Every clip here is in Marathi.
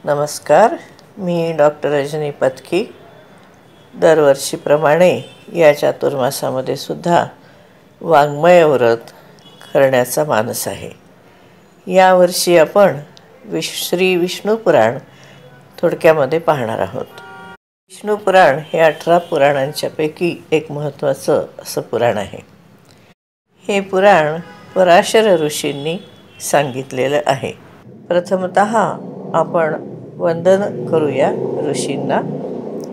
नमस्कार. मी डॉक्टर रजनी पत्की. दरवर्षीप्रमाणे या चातुर्मासामध्ये सुद्धा वाङ्मय व्रत करण्याचा मानस आहे. यावर्षी आपण श्री विष्णू पुराण थोडक्यामध्ये पाहणार आहोत. विष्णू पुराण हे 18 पुराणांच्यापैकी एक महत्त्वाचं असं पुराण आहे. हे पुराण पराशर ऋषींनी सांगितलेलं आहे. प्रथमतः आपण वंदन करूया ऋषींना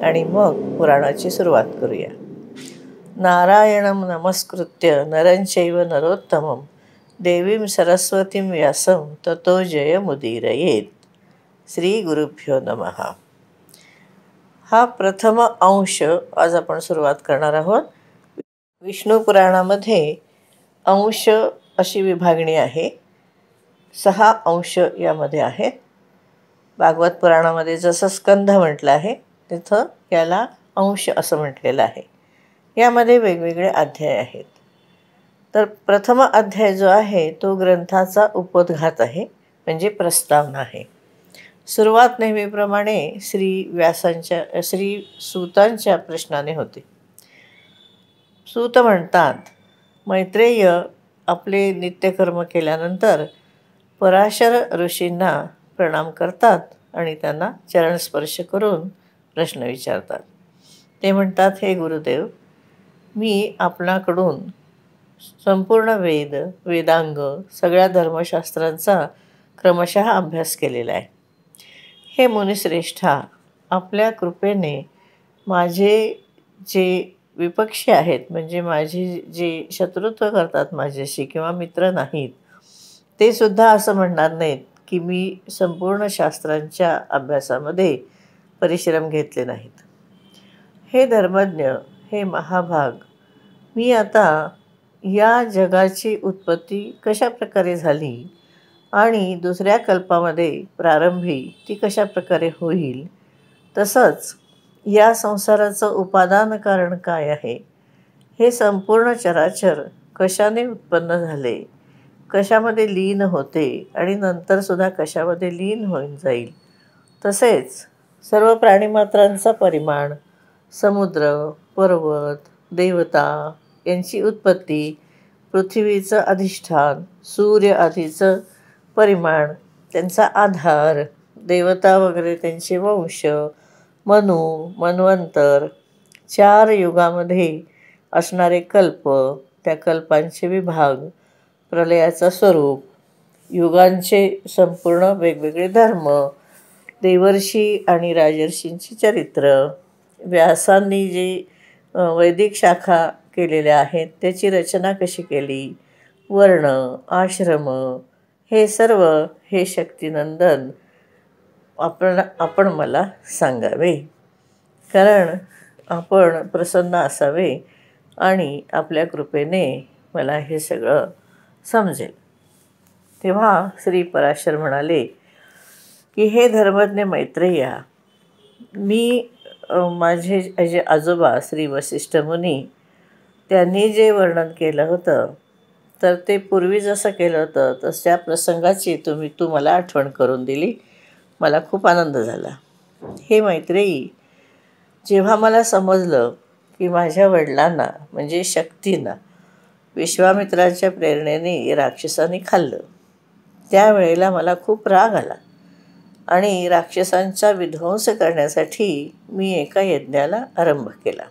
आणि मग पुराणाची सुरुवात करूया. नारायणं नमस्कृत्य नरं चैव नरोत्तमं देवीं सरस्वतीं व्यासं ततो जयमुदीरयेत. श्री गुरुभ्यो नमः. हा प्रथम अंश आज आपण सुरुवात करणार आहोत. विष्णू पुराणामध्ये अंश अशी विभागणी आहे. 6 अंश यामध्ये आहेत. भागवत पुराणामध्ये जसं स्कंध म्हटलं आहे तिथं याला अंश असं म्हटलेलं आहे. यामध्ये वेगवेगळे अध्याय आहेत. तर प्रथम अध्याय जो आहे तो ग्रंथाचा उपोद्घात आहे, म्हणजे प्रस्तावना आहे. सुरुवात नेहमीप्रमाणे श्री सूतांच्या प्रश्नाने होते. सूत म्हणतात, मैत्रेय आपले नित्यकर्म केल्यानंतर पराशर ऋषींना प्रणाम करतात आणि त्यांना चरणस्पर्श करून प्रश्न विचारतात. ते म्हणतात, हे गुरुदेव, मी आपणाकडून संपूर्ण वेदांग सगळ्या धर्मशास्त्रांचा क्रमशः अभ्यास केलेला आहे. हे मुनिश्रेष्ठा, आपल्या कृपेने माझे जे विपक्षी आहेत, म्हणजे माझे जे शत्रुत्व करतात माझ्याशी किंवा मित्र नाहीत, ते सुद्धा असं म्हणणार नाहीत की मी संपूर्ण शास्त्रांच्या अभ्यासामध्ये परिश्रम घेतले नाहीत. हे धर्मज्ञ, हे महाभाग, मी आता या जगाची उत्पत्ती कशा प्रकारे झाली आणि दुसऱ्या कल्पामध्ये प्रारंभी ती कशा प्रकारे होईल, तसंच या संसाराचं उपादान कारण काय आहे, हे संपूर्ण चराचर कशाने उत्पन्न झाले, कशामध्ये लीन होते आणि नंतरसुद्धा कशामध्ये लीन होऊन जाईल, तसेच सर्व प्राणीमात्रांचा परिमाण, समुद्र, पर्वत, देवता यांची उत्पत्ती, पृथ्वीचं अधिष्ठान, सूर्य आदीचं परिमाण, त्यांचा आधार, देवता वगैरे त्यांचे वंश, मन्वंतर, 4 युगामध्ये असणारे कल्प, त्या कल्पांचे विभाग, प्रलयाचं स्वरूप, युगांचे संपूर्ण वेगवेगळे धर्म, देवर्षी आणि राजर्षींची चरित्र, व्यासांनी जे वैदिक शाखा केलेल्या आहेत त्याची रचना कशी केली, वर्ण, आश्रम, हे सर्व हे शक्तिनंदन आपण मला सांगावे, कारण आपण प्रसन्न असावे आणि आपल्या कृपेने मला हे सगळं समजेल. तेव्हा श्री पराशर म्हणाले की हे धर्मज्ञ मैत्रेया, मी माझे जे आजोबा श्री वसिष्ठ मुनी त्यांनी जे वर्णन केलं होतं, तर ते पूर्वी जसं केलं होतं तशा प्रसंगाची तू मला आठवण करून दिली. मला खूप आनंद झाला. हे मैत्रेयी, जेव्हा मला समजलं की माझ्या वडिलांना म्हणजे शक्तींना विश्वामित्राच्या प्रेरणेने राक्षसांनी खाल्लं, त्यावेळेला मला खूप राग आला आणि राक्षसांचा विध्वंस करण्यासाठी मी एका यज्ञाला आरंभ केला.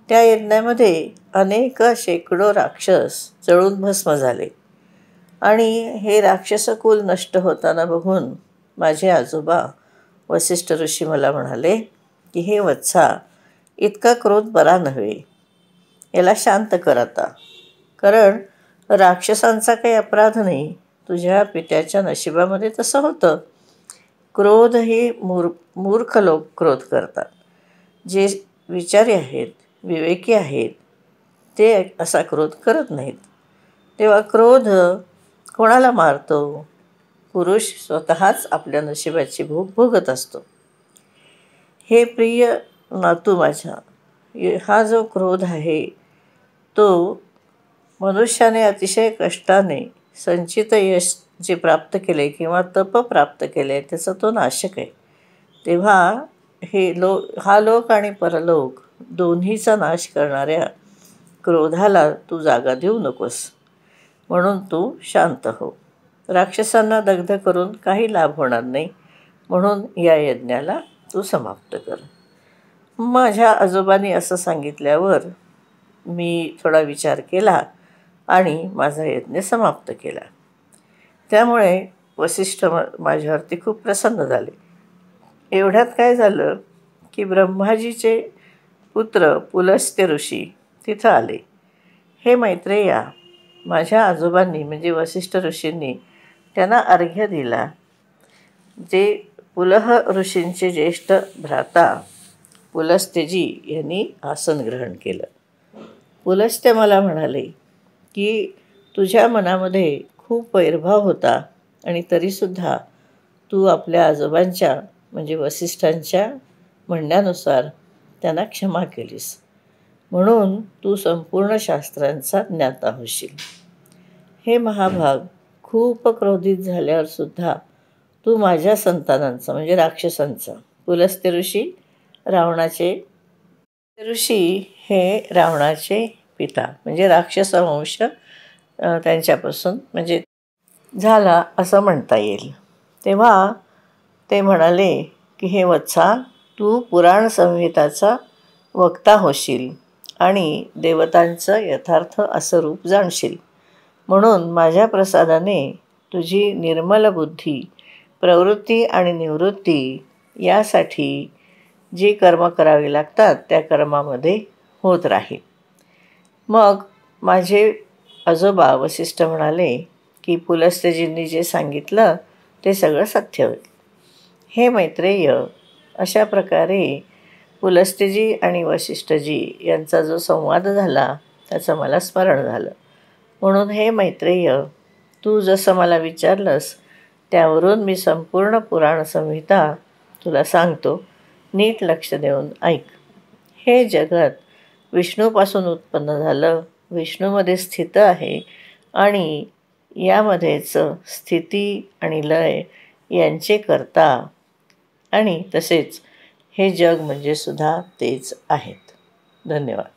त्या यज्ञामध्ये अनेक शेकडो राक्षस जळून भस्म झाले आणि हे राक्षसकुल नष्ट होताना बघून माझे आजोबा वसिष्ठ ऋषी मला म्हणाले की हे वत्सा, इतका क्रोध बरा नव्हे, याला शांत कर आता, कारण राक्षसांचा काही अपराध नाही, तुझ्या पित्याच्या नशिबामध्ये तसं होतं. क्रोध हे मूर्ख लोक क्रोध करतात. जे विचारी आहेत, विवेकी आहेत, ते असा क्रोध करत नाहीत. तेव्हा क्रोध कोणाला मारतो? पुरुष स्वतःच आपल्या नशिबाची भोग भोगत असतो. हे प्रिय नातू माझ्या, हा जो क्रोध आहे तो मनुष्याने अतिशय कष्टाने संचित यश जे प्राप्त केले किंवा तप प्राप्त केले त्याचा तो नाशक आहे. तेव्हा हा लोक आणि परलोक दोन्हीचा नाश करणाऱ्या क्रोधाला तू जागा देऊ नकोस. म्हणून तू शांत हो. राक्षसांना दग्ध करून काही लाभ होणार नाही, म्हणून या यज्ञाला तू समाप्त कर. माझ्या आजोबांनी असं सांगितल्यावर मी थोडा विचार केला आणि माझा यज्ञ समाप्त केला. त्यामुळे वसिष्ठ माझ्यावरती खूप प्रसन्न झाले. एवढ्यात काय झालं की ब्रह्माजीचे पुत्र पुलस्त्य ऋषी तिथं आले. हे मैत्रेया, माझ्या आजोबांनी म्हणजे वसिष्ठ ऋषींनी त्यांना अर्घ्य दिला. जे पुलह ऋषींचे ज्येष्ठ भ्राता पुलस्त्यजी यांनी आसन ग्रहण केलं. पुलस्त्य मला म्हणाले की तुझ्या मनामध्ये खूप वैरभाव होता आणि तरीसुद्धा तू आपल्या आजोबांच्या म्हणजे वसिष्ठांच्या म्हणण्यानुसार त्यांना क्षमा केलीस, म्हणून तू संपूर्ण शास्त्रांचा ज्ञाता होशील. हे महाभाग, खूप क्रोधित झाल्यावरसुद्धा तू माझ्या संतानांचा म्हणजे राक्षसांचा, पुलस्त्य ऋषी हे रावणाचे पिता म्हणजे राक्षसवंश त्यांच्यापासून म्हणजे झाला असं म्हणता येईल. तेव्हा ते म्हणाले की हे वत्सा, तू पुराण संहिताचा वक्ता होशील आणि देवतांचं यथार्थ असं रूप जाणशील. म्हणून माझ्या प्रसादाने तुझी निर्मल बुद्धी, प्रवृत्ती आणि निवृत्ती यासाठी जी कर्म करावी लागतात त्या कर्मामध्ये होत राहील. मग माझे आजोबा वसिष्ठ म्हणाले की पुलस्त्यजींनी जे सांगितलं ते सगळं सत्य होईल. हे मैत्रेय, अशा प्रकारे पुलस्त्यजी आणि वसिष्ठजी यांचा जो संवाद झाला त्याचं मला स्मरण झालं. म्हणून हे मैत्रेय, तू जसं मला विचारलंस त्यावरून मी संपूर्ण पुराण संहिता तुला सांगतो. नीट लक्ष देऊन ऐक. हे जगत विष्णूपासून उत्पन्न झालं, विष्णूमध्ये स्थित आहे आणि यामध्येच स्थिती आणि लय यांचे करता आणि तसेच हे जग म्हणजे सुद्धा तेच आहेत. धन्यवाद.